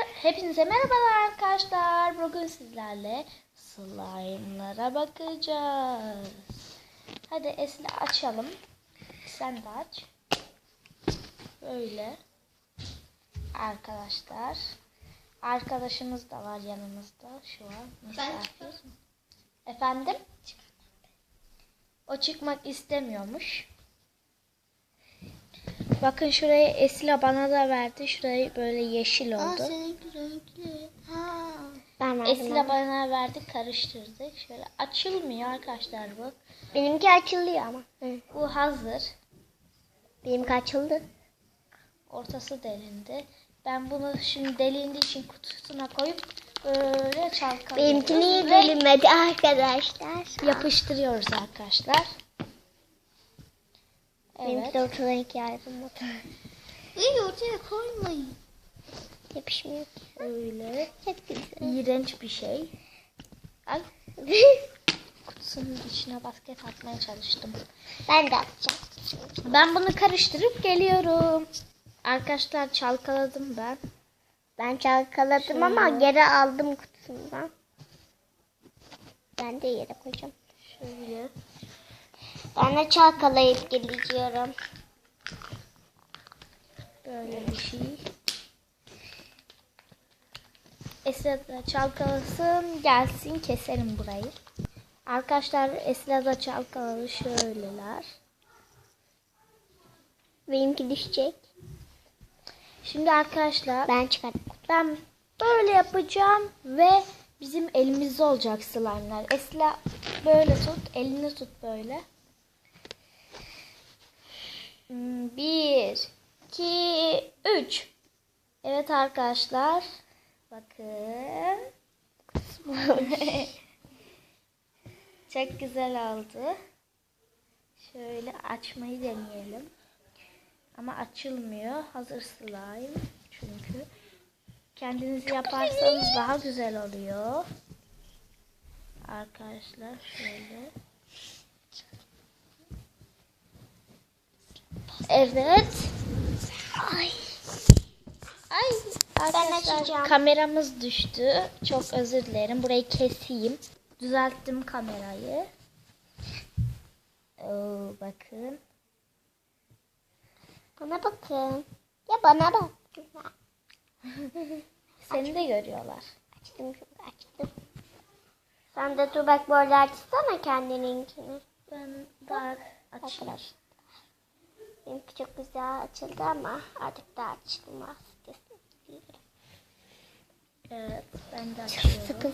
Hepinize merhabalar arkadaşlar. Bugün sizlerle slime'lara bakacağız. Hadi Esra açalım. Sen de aç. Böyle. Arkadaşlar. Arkadaşımız da var yanımızda şu an. Misafir. Efendim? O çıkmak istemiyormuş. Bakın şurayı Esra bana da verdi. Şurayı böyle yeşil oldu. Seninki renkli. Esra bana verdi, karıştırdık. Şöyle açılmıyor arkadaşlar bu. Benimki açılıyor ama. Bu hazır. Benimki açıldı. Ortası delindi. Ben bunu şimdi delindiği için kutusuna koyup böyle çalkalıyoruz. Benimki niye Ve delinmedi arkadaşlar? yapıştırıyoruz arkadaşlar. Benimki Evet. de ortadan ikiye ayrılmadı. İyi ortaya koymayın. Yapışmıyor ki. Öyle. Çok güzel. İğrenç bir şey. Ay. Kutusunun içine basket atmaya çalıştım. Ben de atacağım. Ben bunu karıştırıp geliyorum. Arkadaşlar çalkaladım ben. Ben çalkaladım Şöyle. ama geri aldım kutusundan. Ben de yere koyacağım. Şöyle. Ben de çalkalayıp geleceğim. Böyle bir şey. Esra da çalkalasın, gelsin, keselim burayı. Arkadaşlar Esra da çalkaladı, şöyleler. Benimki düşecek. Şimdi arkadaşlar Ben çıkardım. ben böyle yapacağım ve bizim elimizde olacak slime'lar. Esra böyle tut, elini tut böyle. 1, 2, 3. Evet arkadaşlar. Bakın. Çok güzel oldu. Şöyle açmayı deneyelim. Ama açılmıyor. Hazır slime. Çünkü kendiniz yaparsanız daha güzel oluyor. Arkadaşlar şöyle. Evet. Ay. Ay arkadaşlar açacağım. kameramız düştü. Çok özür dilerim. Burayı keseyim. Düzelttim kamerayı. Oo, bakın. Bana bakın. Ya bana bak. Seni de görüyorlar. Açtım şimdi açtım. Sen de dur bak böyle açsana kendininkini. Ben daha açayım. Benimki çok güzel açıldı ama artık da açılmaz. Evet, ben de açıyorum.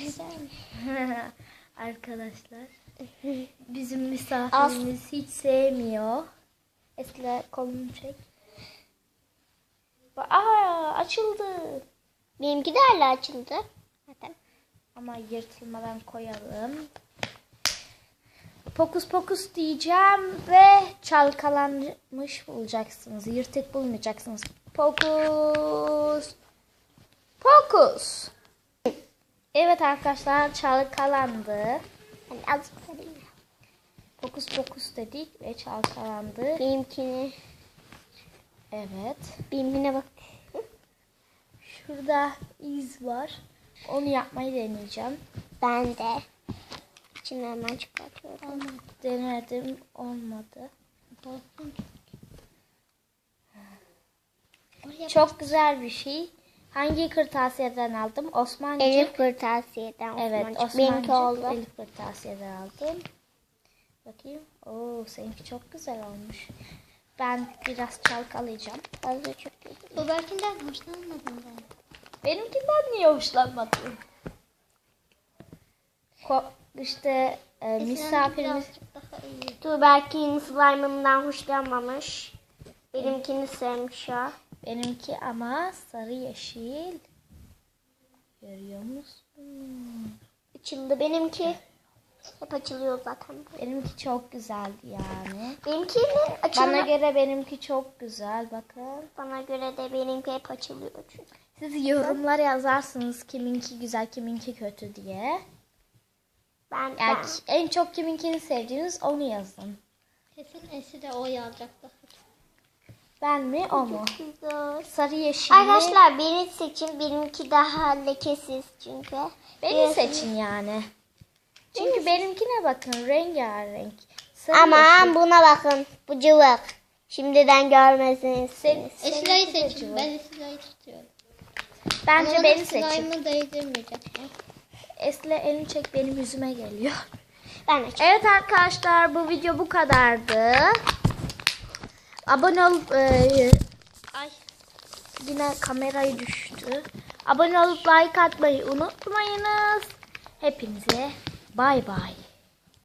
Güzel. Arkadaşlar, bizim misafirimiz hiç sevmiyor. Esra kolunu çek. Aa, açıldı. Benimki de hala açıldı. Zaten. Ama yırtılmadan koyalım. Fokus pokus diyeceğim ve çalkalanmış bulacaksınız. Yırtık bulmayacaksınız. Fokus. Fokus. Evet arkadaşlar, çalkalandı. Ben az koyayım. Fokus pokus dedik ve çalkalandı. Benimkini. Evet. Benimkine bak. Şurada iz var. Onu yapmayı deneyeceğim. Ben de. İçini hemen çıkartıyorum. Denedim, olmadı. Çok güzel bir şey. Hangi kırtasiyeden aldım? Osmancık. Elif kırtasiyeden. Evet, Osmancık. Benimki Osmancık oldu. Elif kırtasiyeden aldım. Bakayım. Oo, seninki çok güzel olmuş. Ben biraz çalkalayacağım. Fazla çok güzel. Öbürkinden hoşlanmadım ben. Benimkinden niye hoşlanmadın? İşte misafirimiz... Dur belki slime'ımdan hoşlanmamış. Benimkini sevmiş o. Benimki ama sarı yeşil. Görüyor musun? Açıldı benimki. Hep açılıyor zaten. Benimki çok güzeldi yani. Benimkinin açılma. Bana göre benimki çok güzel. Bakın. Bana göre de benimki hep açılıyor çünkü. Siz yorumlar yazarsınız kiminki güzel, kiminki kötü diye. Yani en çok kiminkini sevdiğiniz onu yazın. Kesin Esi de o yazacaktı. Ben mi o mu? Güzel. Sarı yeşilli. Arkadaşlar beni seçin. Benimki daha lekesiz çünkü. Beni seçin yani. Çünkü benimkine bakın rengarenk. Sarı Aman yeşil. buna bakın. Bu cıvık. Şimdiden görmezsiniz. Esra'yı Seninki de seçin. cıvık. Ben Esra'yı tutuyorum. Bence Ama beni da seçin. slime'ı değdirmeyeceğim. Esle elini çek benim yüzüme geliyor. Ben de Evet arkadaşlar bu video bu kadardı. Abone olup ay yine kamerayı düştü. Abone olup like atmayı unutmayınız. Hepinize bay bay.